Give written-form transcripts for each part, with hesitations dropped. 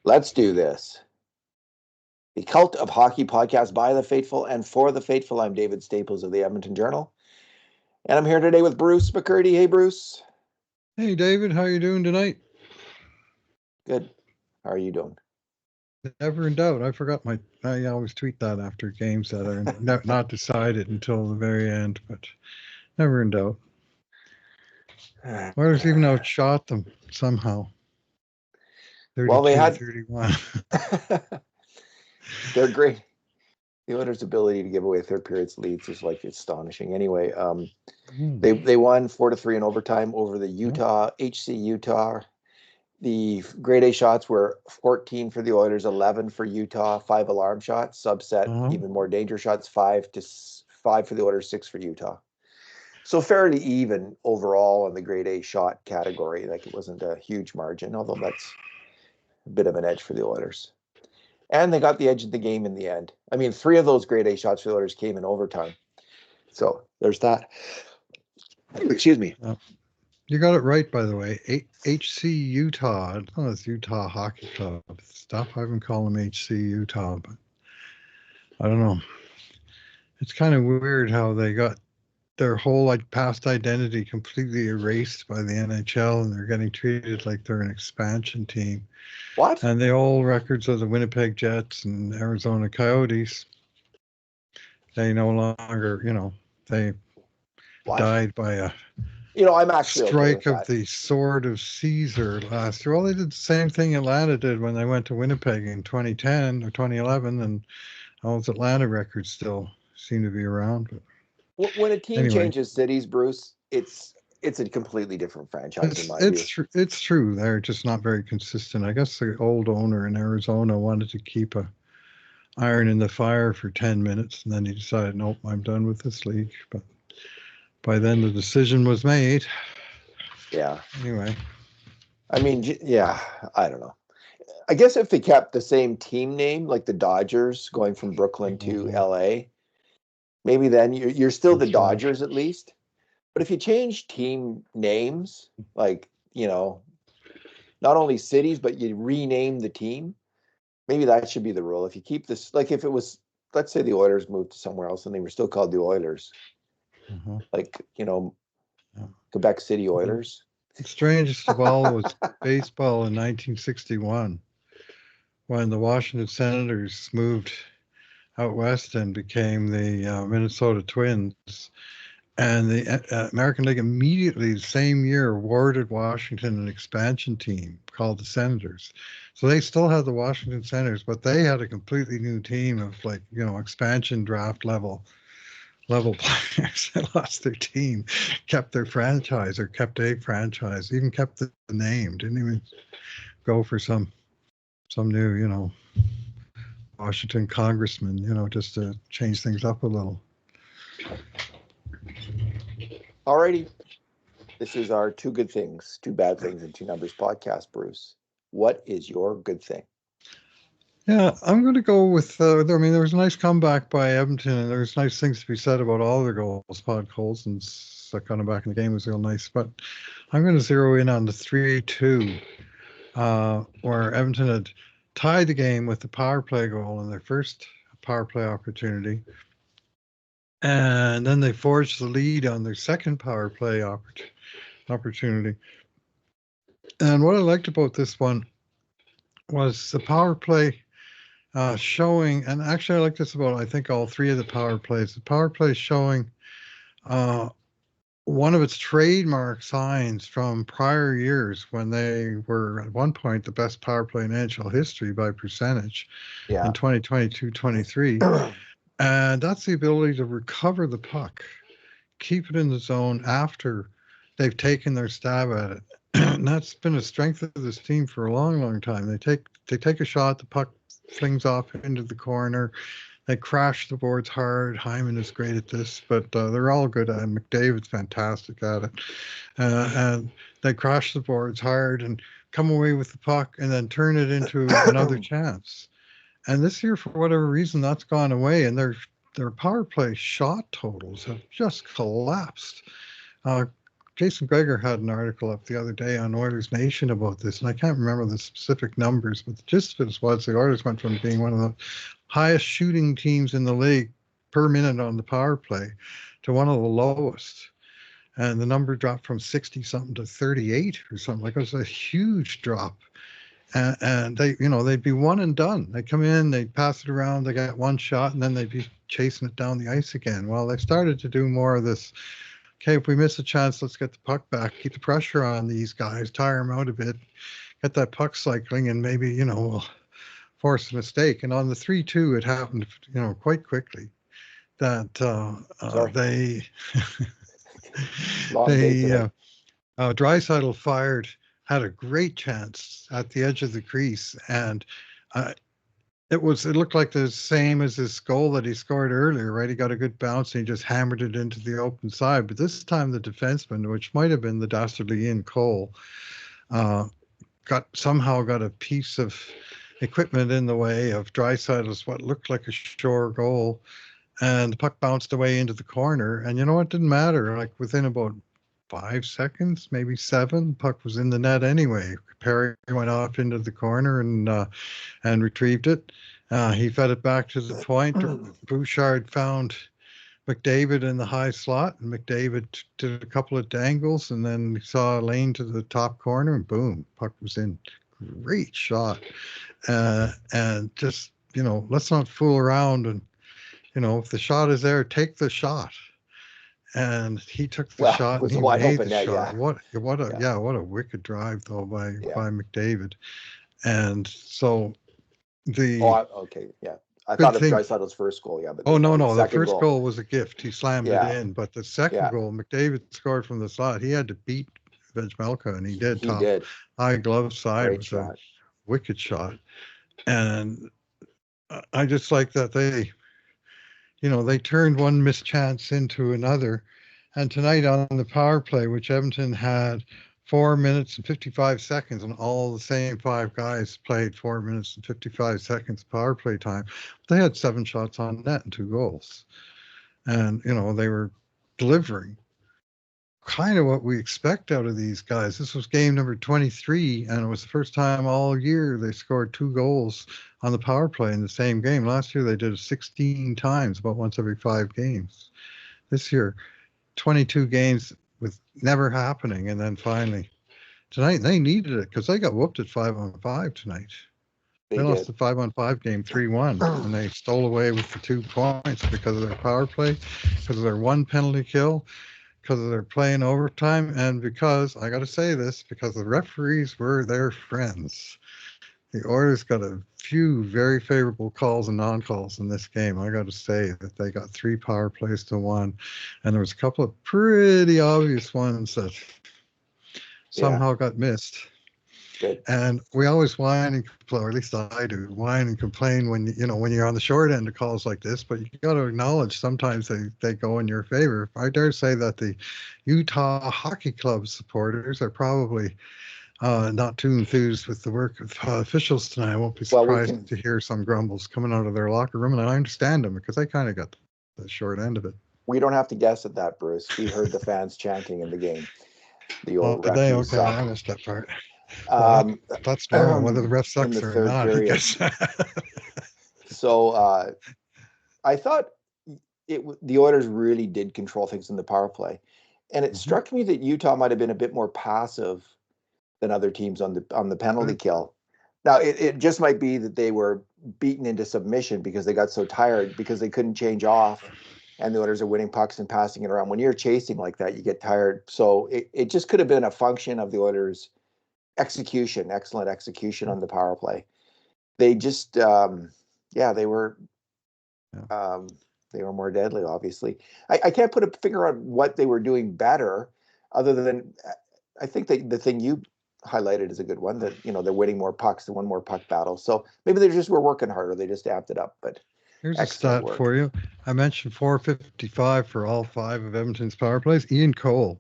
Let's do this. The Cult of Hockey podcast by the faithful and for the faithful. I'm David Staples of the Edmonton Journal. And I'm here today with Bruce McCurdy. Hey, Bruce. Hey, David. How are you doing tonight? Good. How are you doing? Never in doubt. I forgot I always tweet that after games that are not decided until the very end, but never in doubt. Oilers even outshot them somehow. 32-31. They're great. The Oilers' ability to give away third period's leads is like astonishing. Anyway, they won 4-3 in overtime over the HC Utah. The grade A shots were 14 for the Oilers, 11 for Utah, 5 alarm shots, subset, even more danger shots, 5 for the Oilers, 6 for Utah. So fairly even overall in the grade A shot category. Like it wasn't a huge margin, although that's a bit of an edge for the Oilers. And they got the edge of the game in the end. I mean, 3 of those grade A shots for the Oilers came in overtime. So there's that. Excuse me. You got it right, by the way. HC Utah. I know it's Utah Hockey Club. Stop having call them HC Utah, but I don't know. It's kind of weird how they got their whole past identity completely erased by the NHL, and they're getting treated like they're an expansion team. What? And the old records of the Winnipeg Jets and Arizona Coyotes, they no longer, they died by a I'm actually strike of the sword of Caesar last year. Well, they did the same thing Atlanta did when they went to Winnipeg in 2010 or 2011, and all those Atlanta records still seem to be around. But when a team changes cities, Bruce, it's a completely different franchise in my view. It's true. They're just not very consistent. I guess the old owner in Arizona wanted to keep a iron in the fire for 10 minutes, and then he decided, nope, I'm done with this league. But by then the decision was made. Yeah. Anyway. I mean, yeah, I don't know. I guess if they kept the same team name, like the Dodgers going from Brooklyn to LA, maybe then you're still the Dodgers at least. But if you change team names, like, not only cities, but you rename the team, maybe that should be the rule. If you keep this, like if it was, let's say the Oilers moved to somewhere else and they were still called the Oilers, like, Quebec City Oilers. The strangest of all was baseball in 1961 when the Washington Senators moved out west and became the Minnesota Twins. And the American League immediately, the same year, awarded Washington an expansion team called the Senators. So they still had the Washington Senators, but they had a completely new team of expansion draft level players. They lost their team, kept their franchise or kept a franchise, even kept the name, didn't even go for some new, Washington congressman, just to change things up a little. Alrighty. This is our 2 good things, 2 bad things, and 2 numbers podcast, Bruce. What is your good thing? Yeah, I'm going to go with, there was a nice comeback by Edmonton, and there's nice things to be said about all their goals. Pod Colson's kind of back in the game was real nice, but I'm going to zero in on the 3-2, where Edmonton had tied the game with the power play goal in their first power play opportunity. And then they forged the lead on their second power play opportunity. And what I liked about this one was the power play showing, and actually I like this about, I think, all 3 of the power plays. The power play showing one of its trademark signs from prior years when they were at one point the best power play in NHL history by percentage in 2022-23. And that's the ability to recover the puck, keep it in the zone after they've taken their stab at it. And that's been a strength of this team for a long, long time. They take a shot, the puck flings off into the corner. They crash the boards hard. Hyman is great at this, but they're all good at it. McDavid's fantastic at it. And they crash the boards hard and come away with the puck and then turn it into another chance. And this year, for whatever reason, that's gone away, and their power play shot totals have just collapsed. Jason Greger had an article up the other day on Oilers Nation about this, and I can't remember the specific numbers, but the gist of it was the Oilers went from being one of the highest shooting teams in the league per minute on the power play to one of the lowest. And the number dropped from 60 something to 38 or something. Like, it was a huge drop. And they, they'd be one and done. They come in, they pass it around, they get one shot, and then they'd be chasing it down the ice again. Well, they started to do more of this. Okay, if we miss a chance, let's get the puck back, keep the pressure on these guys, tire them out a bit, get that puck cycling, and maybe, we'll force a mistake. And on the 3-2, it happened, quite quickly that Draisaitl had a great chance at the edge of the crease, and it looked like the same as his goal that he scored earlier, right? He got a good bounce and he just hammered it into the open side. But this time the defenseman, which might have been the dastardly Ian Cole, somehow got a piece of equipment in the way of Draisaitl's what looked like a sure goal, and the puck bounced away into the corner. And it didn't matter. Like, within about 5 seconds, maybe 7, puck was in the net anyway. Perry went off into the corner and retrieved it. He fed it back to the point. Bouchard found McDavid in the high slot, and McDavid did a couple of dangles, and then saw a lane to the top corner, and boom, puck was in. Great shot. And just, let's not fool around, and, if the shot is there, take the shot. And he took the shot, and he made the shot. Yeah. What a wicked drive though by McDavid. And so I thought of Draisaitl's first goal, but no, the first goal was a gift. He slammed it in, but the second goal, McDavid scored from the slot. He had to beat Vejmelka, and he did. High glove side. Great shot. A wicked shot. And I just like that they turned one mischance into another. And tonight on the power play, which Edmonton had 4 minutes and 55 seconds, and all the same 5 guys played 4 minutes and 55 seconds power play time, they had 7 shots on net and 2 goals. And, they were delivering kind of what we expect out of these guys. This was game number 23, and it was the first time all year they scored 2 goals on the power play in the same game. Last year they did it 16 times, about once every 5 games. This year, 22 games with never happening, and then finally tonight they needed it because they got whooped at 5-on-5 tonight. They lost the 5-on-5 game 3-1, and they stole away with the 2 points because of their power play, because of their 1 penalty kill, because of their play in overtime, and because, I got to say this, because the referees were their friends. The Oilers got a few very favorable calls and non-calls in this game. I got to say that they got 3 power plays to 1, and there was a couple of pretty obvious ones that somehow got missed. Good. And we always whine and complain, or at least I do, whine and complain when you're on the short end of calls like this. But you got to acknowledge sometimes they go in your favor. I dare say that the Utah Hockey Club supporters are probably not too enthused with the work of officials tonight. I won't be surprised to hear some grumbles coming out of their locker room, and I understand them because they kind of got the short end of it. We don't have to guess at that, Bruce. We heard the fans chanting in the game. The old refs. Okay, I missed that part. That's normal, whether the ref sucks or not. I guess. So I thought the Oilers really did control things in the power play, and it struck me that Utah might have been a bit more passive than other teams on the penalty kill. Now it just might be that they were beaten into submission because they got so tired because they couldn't change off, and the Oilers are winning pucks and passing it around. When you're chasing like that, you get tired. So it just could have been a function of the Oilers' excellent execution on the power play. They just, they were more deadly, obviously. I can't put a finger on what they were doing better, other than I think the thing you highlighted is a good one, that they're winning more pucks, they won more puck battles. So maybe they just were working harder. They just amped it up. But here's a stat for you. I mentioned 455 for all 5 of Edmonton's power plays. Ian Cole,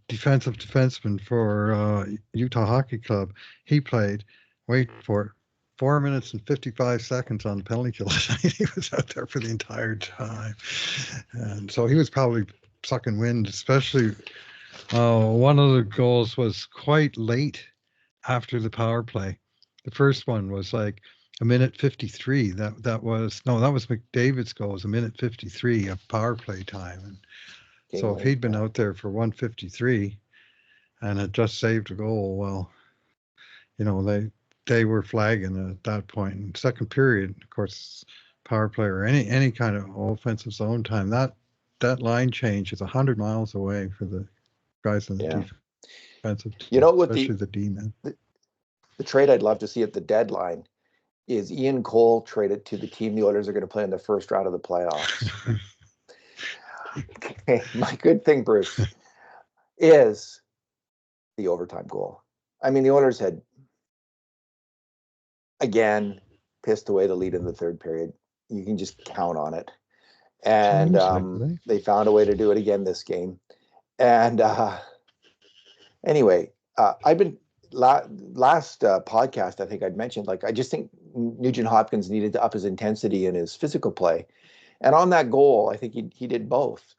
defensive defenseman for Utah Hockey Club, he played, wait for it, 4 minutes and 55 seconds on the penalty kill. He was out there for the entire time, and so he was probably sucking wind, especially one of the goals was quite late after the power play. The first one was like a minute 53. That was McDavid's goal. It was a minute 53 of power play time. And so if he'd been out there for 153 and had just saved a goal, well, they were flagging at that point. In second period, of course, power play or any kind of offensive zone time, that line change is 100 miles away for the guys in the defensive team, especially the D-men. The trade I'd love to see at the deadline is Ian Cole traded to the team the Oilers are going to play in the first round of the playoffs. Okay, my good thing, Bruce, is the overtime goal. I mean, the Oilers had, again, pissed away the lead in the third period. You can just count on it. And they found a way to do it again this game. And anyway, I've been last podcast, I think I'd mentioned, like, I just think Nugent-Hopkins needed to up his intensity in his physical play. And on that goal, I think he did both.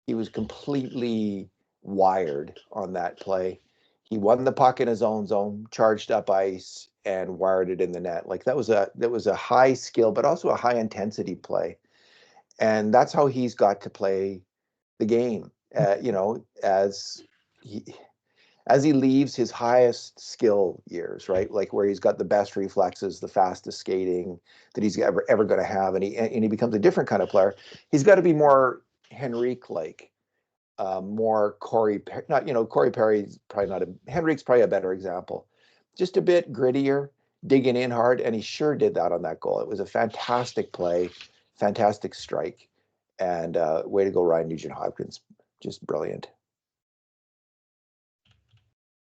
He was completely wired on that play. He won the puck in his own zone, charged up ice, and wired it in the net. Like that was a high skill, but also a high intensity play. And that's how he's got to play the game. As he leaves his highest skill years, right? Like where he's got the best reflexes, the fastest skating that he's ever going to have, and he becomes a different kind of player. He's got to be more Henrique-like, more Corey Perry. Corey Perry's probably not Henrique's probably a better example. Just a bit grittier, digging in hard, and he sure did that on that goal. It was a fantastic play, fantastic strike, and way to go, Ryan Nugent-Hopkins. Just brilliant.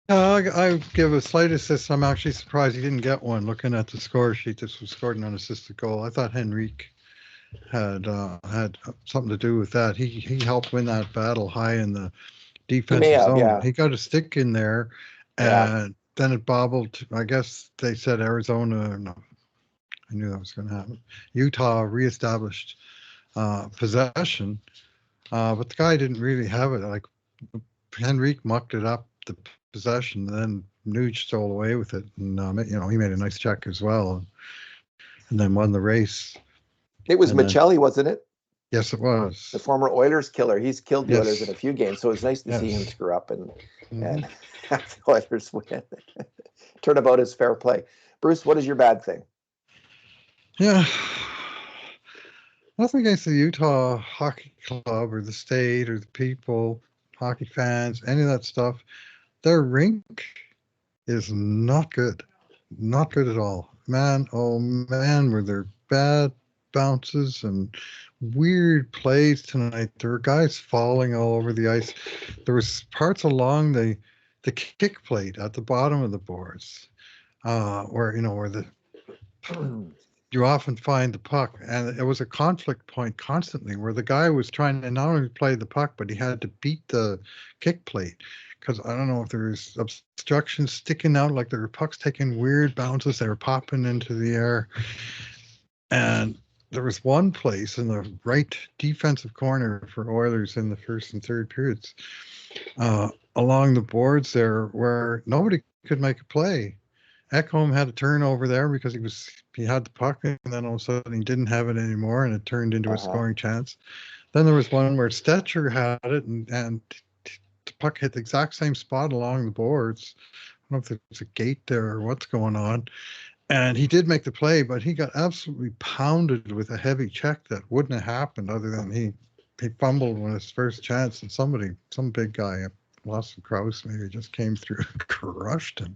I give a slight assist. I'm actually surprised he didn't get one. Looking at the score sheet, this was scored an unassisted goal. I thought Henrique had something to do with that. He helped win that battle high in the defensive zone. Yeah. He got a stick in there, and then it bobbled. I guess they said Arizona. No, I knew that was going to happen. Utah reestablished possession, but the guy didn't really have it. Like Henrique mucked it up the possession, and then Nuge stole away with it, and he made a nice check as well, and then won the race. It was Michelli, wasn't it? Yes, it was. The former Oilers killer. He's killed the Oilers in a few games, so it's nice to see him screw up and have the Oilers win. Turn about his fair play. Bruce, what is your bad thing? Yeah, nothing against the Utah Hockey Club or the state or the people, hockey fans, any of that stuff. Their rink is not good. Not good at all. Man, oh man, were there bad bounces and weird plays tonight. There were guys falling all over the ice. There was parts along the kick plate at the bottom of the boards where you often find the puck, and it was a conflict point constantly where the guy was trying to not only play the puck, but he had to beat the kick plate. Because I don't know if there's obstructions sticking out, like there were pucks taking weird bounces. They were popping into the air. And there was one place in the right defensive corner for Oilers in the first and third periods along the boards there where nobody could make a play. Ekholm had a turnover there because he had the puck, and then all of a sudden he didn't have it anymore, and it turned into a scoring chance. Then there was one where Stetcher had it, and the puck hit the exact same spot along the boards. I don't know if there's a gate there or what's going on. And he did make the play, but he got absolutely pounded with a heavy check that wouldn't have happened other than he fumbled on his first chance, and some big guy, Lawson Krause maybe, just came through and crushed him.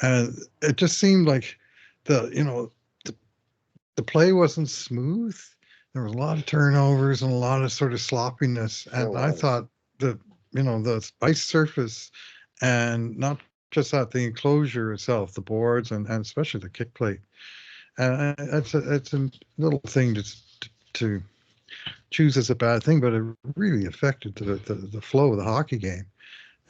And it just seemed like the play wasn't smooth. There was a lot of turnovers and a lot of sort of sloppiness. And I thought that the ice surface, and not just at the enclosure itself, the boards and especially the kick plate. And it's a little thing to choose as a bad thing, but it really affected the flow of the hockey game.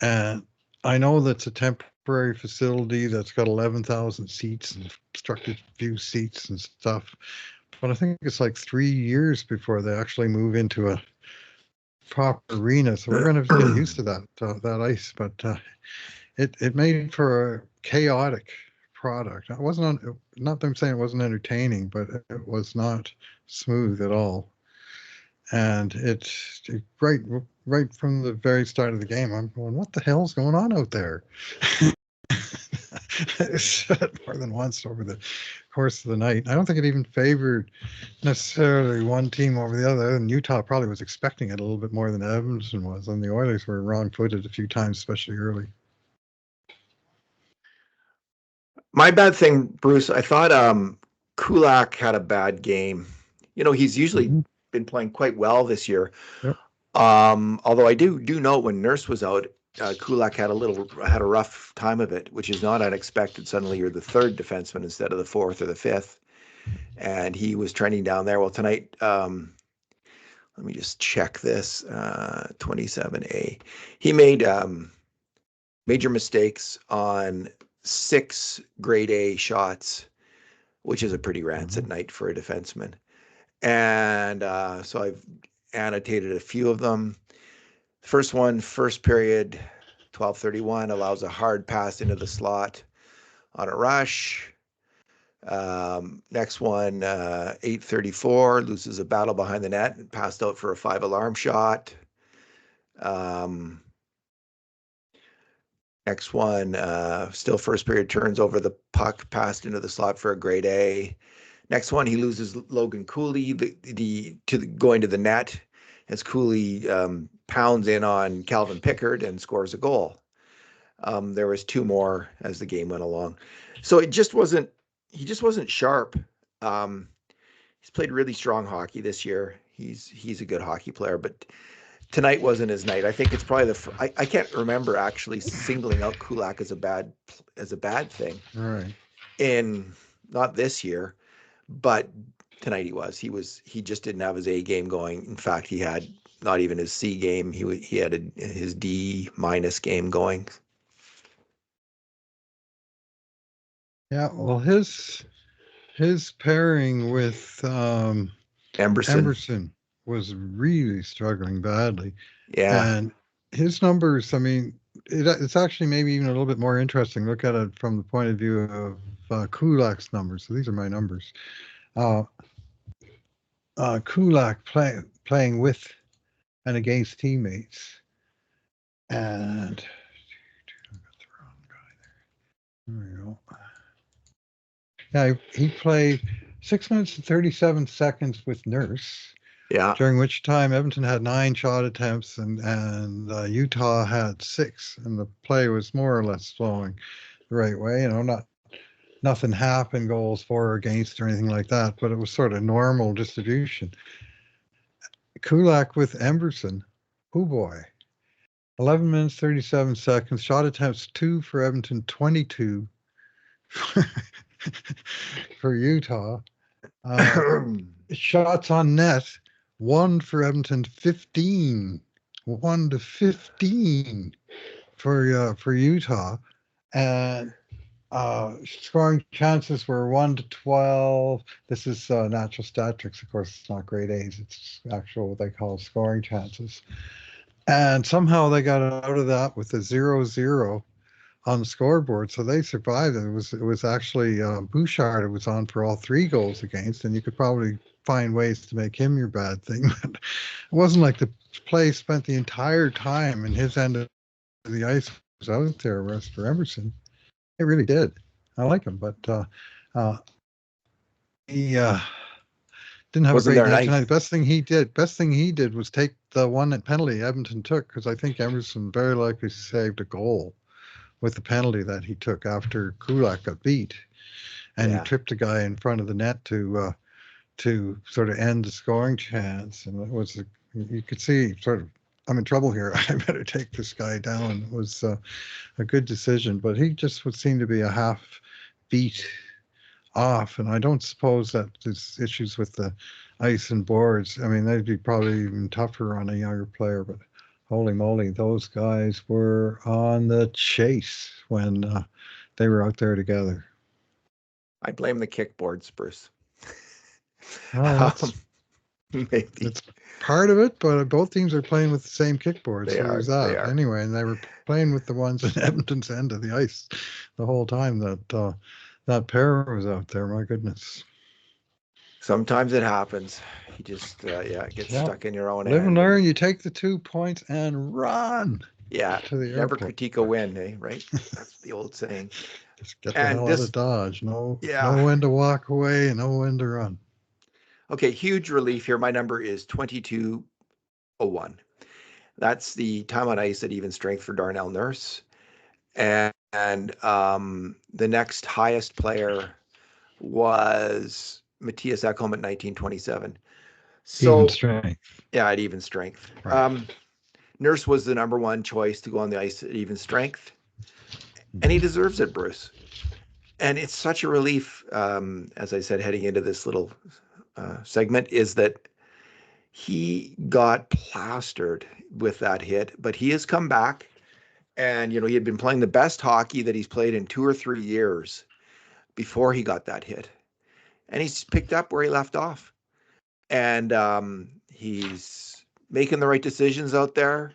And I know that's a temporary facility that's got 11,000 seats and obstructed view seats and stuff, but I think it's like 3 years before they actually move into a proper arena, so we're going to get used to that ice. But it made for a chaotic product. It wasn't not that I'm saying it wasn't entertaining, but it was not smooth at all. And it's right from the very start of the game, I'm going, what the hell's going on out there? I said more than once over the course of the night. I don't think it even favored necessarily one team over the other. And Utah probably was expecting it a little bit more than Edmonton was. And the Oilers were wrong-footed a few times, especially early. My bad thing, Bruce, I thought Kulak had a bad game. He's usually been playing quite well this year. Yep. Although I do know when Nurse was out, Kulak had a rough time of it, which is not unexpected. Suddenly you're the third defenseman instead of the fourth or the fifth, and he was trending down there. Well, tonight, let me just check this. 27A, he made major mistakes on 6 grade A shots, which is a pretty rancid night for a defenseman. And so I've annotated a few of them. First one, first period, 12:31, allows a hard pass into the slot on a rush. Next one, 8:34, loses a battle behind the net and passed out for a 5-alarm shot. Next one, still first period, turns over the puck, passed into the slot for a grade A. Next one, he loses Logan Cooley going to the net as Cooley pounds in on Calvin Pickard and scores a goal. There was 2 more as the game went along. So he just wasn't sharp. He's played really strong hockey this year. He's a good hockey player, but tonight wasn't his night. I think it's probably I can't remember actually singling out Kulak as a bad thing. Right. In not this year, but tonight he just didn't have his A game going. In fact, he had not even his C game. He had his D- game going. Yeah, well, his pairing with Emberson was really struggling badly. Yeah. And his numbers, I mean, it's actually maybe even a little bit more interesting. Look at it from the point of view of Kulak's numbers. So these are my numbers. Kulak playing with and against teammates. And I got the wrong guy there. There we go. Yeah, he played 6 minutes and 37 seconds with Nurse. Yeah. During which time Edmonton had 9 shot attempts and Utah had 6, and the play was more or less flowing the right way. Nothing happened, goals for or against or anything like that, but it was sort of normal distribution. Kulak with Emberson, oh boy, 11 minutes 37 seconds, shot attempts 2 for Edmonton, 22 for Utah. Shots on net, 1 for Edmonton, 15, 1-15 for Utah, and scoring chances were 1-12. This is natural stat tricks, of course. It's not grade A's. It's actual what they call scoring chances, and somehow they got out of that with a 0-0 on the scoreboard, so they survived. It was actually Bouchard who was on for all 3 goals against, and you could probably find ways to make him your bad thing. But it wasn't like the play spent the entire time and his end of the ice was out there, whereas for Emerson, it really did. I like him, but he didn't have a great night tonight. The best thing he did was take the one penalty Edmonton took, because I think Emerson very likely saved a goal with the penalty that he took after Kulak got beat, and he tripped a guy in front of the net to sort of end the scoring chance. And it was, you could see sort of, I'm in trouble here. I better take this guy down. It was a good decision, but he just would seem to be a half beat off. And I don't suppose that there's issues with the ice and boards. I mean, they'd be probably even tougher on a younger player, but holy moly, those guys were on the chase when they were out there together. I blame the kickboards, Bruce. Maybe. It's part of it, but both teams are playing with the same kickboard, so there's that. They are. Anyway, and they were playing with the ones at Edmonton's end of the ice the whole time that that pair was out there. My goodness. Sometimes it happens. You just get stuck in your own Live end. and learn. You take the 2 points and run. Yeah, to the never airport. critique a win, eh? Right? That's the old saying. Just get the hell out of Dodge. No when to walk away, no when to run. Okay, huge relief here. My number is 22:01. That's the time on ice at even strength for Darnell Nurse. And the next highest player was Matthias Ekholm at 19:27. So even strength. Yeah, at even strength. Right. Nurse was the number one choice to go on the ice at even strength. And he deserves it, Bruce. And it's such a relief, as I said, heading into this little segment, is that he got plastered with that hit, but he has come back. And, he had been playing the best hockey that he's played in 2 or 3 years before he got that hit. And he's picked up where he left off. And he's making the right decisions out there.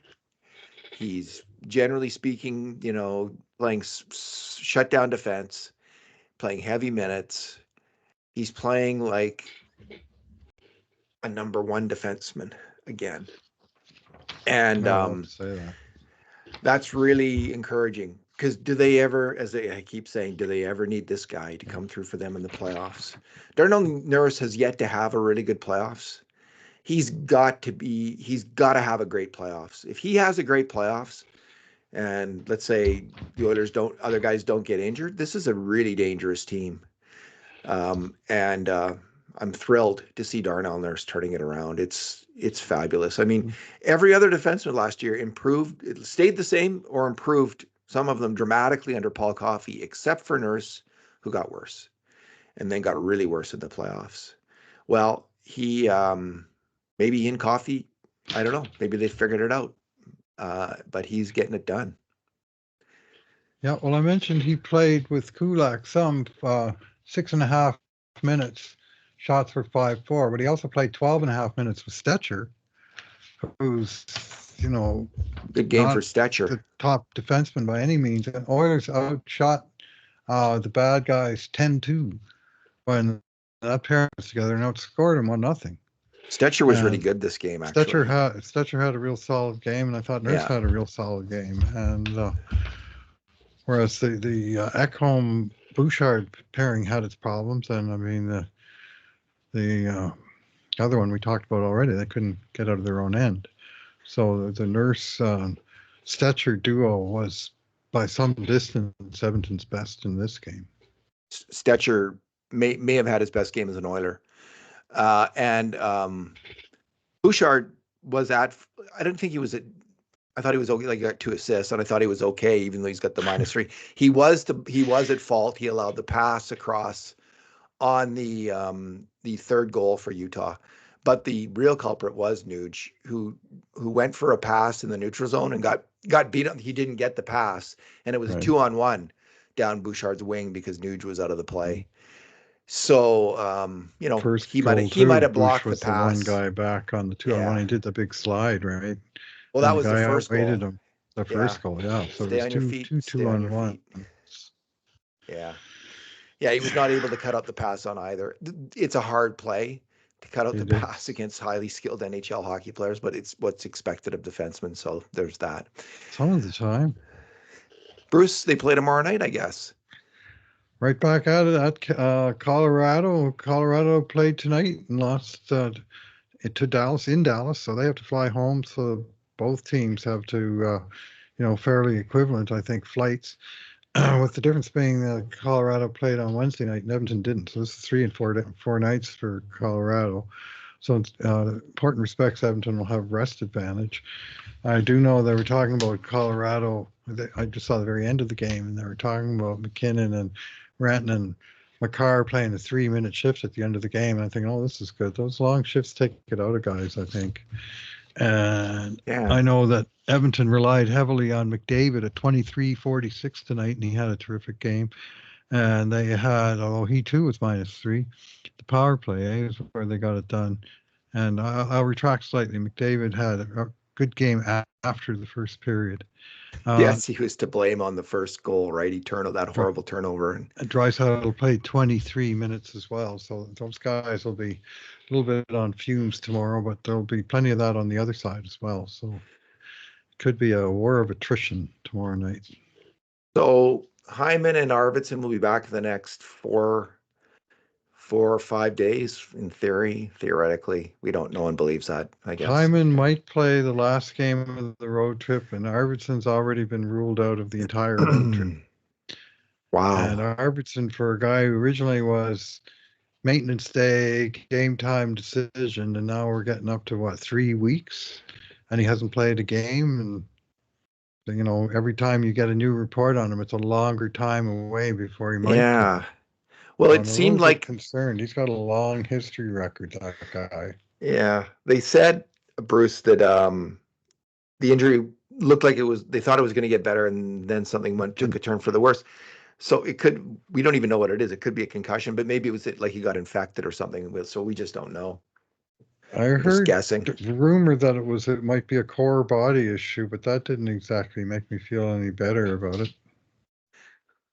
He's generally speaking, playing shutdown defense, playing heavy minutes. He's playing like a number one defenseman again. And that's really encouraging, because do they ever, I keep saying, do they ever need this guy to come through for them in the playoffs? Darnell Nurse has yet to have a really good playoffs. He's got to have a great playoffs. If he has a great playoffs, and let's say the Oilers other guys don't get injured, this is a really dangerous team. And I'm thrilled to see Darnell Nurse turning it around. It's fabulous. I mean, every other defenseman last year improved, it stayed the same or improved, some of them dramatically under Paul Coffey, except for Nurse, who got worse and then got really worse in the playoffs. Well, he maybe in Coffey, I don't know, maybe they figured it out. But he's getting it done. Yeah, well, I mentioned he played with Kulak some 6.5 minutes, shots for 5-4, but he also played 12.5 minutes with Stetcher, who's, good game for Stetcher, the top defenseman by any means. And Oilers outshot the bad guys 10-2 when that pair was together and outscored him 1-0. Stetcher was really good this game, actually. Stetcher had a real solid game, and I thought Nurse had a real solid game. And whereas the Ekholm-Bouchard pairing had its problems, and I mean the other one we talked about already, they couldn't get out of their own end. So the Nurse Stetcher duo was by some distance Edmonton's best in this game. Stetcher may have had his best game as an Oiler. And Bouchard was I didn't think he was I thought he was okay. Like, he got 2 assists, and I thought he was okay, even though he's got the -3. He was at fault. He allowed the pass across on the third goal for Utah. But the real culprit was Nuge, who went for a pass in the neutral zone and got beat up. He didn't get the pass, and it was a 2-on-1 down Bouchard's wing because Nuge was out of the play. So, he might have blocked the pass. The one guy back on the 2-on-1. He did the big slide, right? Well, that was the first goal. Him. The first goal, yeah. So stay on your feet. 2-on-1. Yeah. Yeah, he was not able to cut out the pass on either. It's a hard play to cut out the pass against highly skilled NHL hockey players, but it's what's expected of defensemen, so there's that. Some of the time. Bruce, they play tomorrow night, I guess. Right back at it at Colorado. Colorado played tonight and lost to Dallas, in Dallas, so they have to fly home. So both teams have to, fairly equivalent, I think, flights. With the difference being that Colorado played on Wednesday night and Edmonton didn't. So this is 3 and 4 nights for Colorado. So important respects, Edmonton will have rest advantage. I do know they were talking about Colorado. I just saw the very end of the game, and they were talking about McKinnon and Ranton and McCarr playing a 3-minute shift at the end of the game. And I think, this is good. Those long shifts take it out of guys, I think. And I know that Edmonton relied heavily on McDavid at 23-46 tonight, and he had a terrific game. And they had, although he too was -3, the power play is where they got it done. And I'll retract slightly. McDavid had a good game after the first period. Yes, he was to blame on the first goal, right? He turned that horrible turnover. And Draisaitl played 23 minutes as well. So those guys will be a little bit on fumes tomorrow, but there'll be plenty of that on the other side as well. So it could be a war of attrition tomorrow night. So Hyman and Arvidsson will be back the next 4 or 5 days, in theoretically. We don't. No one believes that, I guess. Hyman might play the last game of the road trip, and Arvidsson's already been ruled out of the entire road trip. Wow. And Arvidsson, for a guy who originally was maintenance day, game time decision, and now we're getting up to 3 weeks, and he hasn't played a game. And every time you get a new report on him, it's a longer time away before he might play. Well, it seemed like concerned. He's got a long history record, that guy. Yeah, they said, Bruce, that the injury looked like they thought it was going to get better, and then something took a turn for the worse. So we don't even know what it is. It could be a concussion, but maybe it was like he got infected or something. So we just don't know. I heard the rumor that it might be a core body issue, but that didn't exactly make me feel any better about it.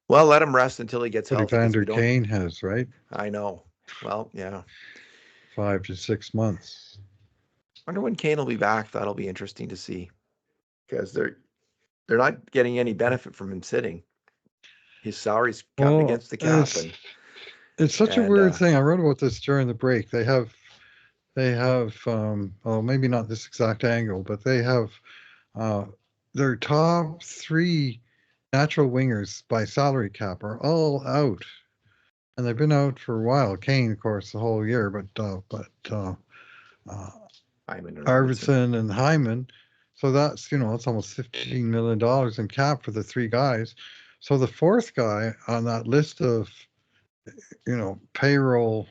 Well, let him rest until he gets healthy. Evander Kane has, right? I know. Well, yeah. 5 to 6 months. I wonder when Kane will be back. That'll be interesting to see, because they're not getting any benefit from him sitting. His salary's counting against the cap. It's such a weird thing. I wrote about this during the break. They have maybe not this exact angle, but they have their top 3 natural wingers by salary cap are all out, and they've been out for a while. Kane, of course, the whole year, but Arvidsson and Hyman. So that's it's almost $15 million in cap for the 3 guys. So the 4th guy on that list of payroll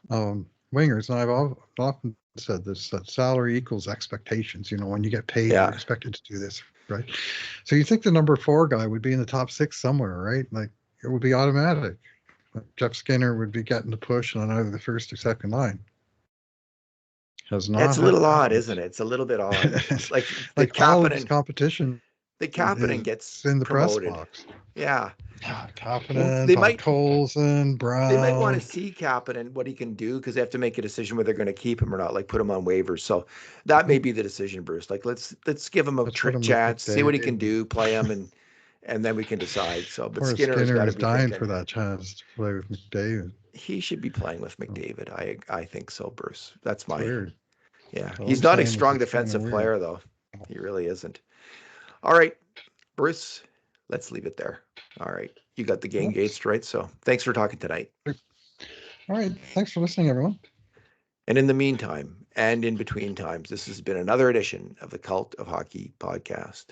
wingers, and I've often said this, that salary equals expectations. When you get paid, you're expected to do this, right? So you think the number 4 guy would be in the top 6 somewhere, right? Like, it would be automatic. Like Jeff Skinner would be getting the push on either the first or second line. It's a little odd, isn't it? It's a little bit odd. like all of this competition. The Kapanen gets in the promoted. Press box. Yeah. Kapanen, Colson, Brown. They might want to see Kapanen, what he can do, because they have to make a decision whether they're going to keep him or not, like put him on waivers. So that may be the decision, Bruce. Like, let's give him a chance, see what he can do, play him, and then we can decide. So, but Skinner is dying for that chance to play with McDavid. He should be playing with McDavid. I think so, Bruce. That's my weird. Yeah. He's not a strong defensive player, though. He really isn't. All right, Bruce, let's leave it there. All right. You got the game gauged, right? So thanks for talking tonight. All right. Thanks for listening, everyone. And in the meantime, and in between times, this has been another edition of the Cult of Hockey podcast.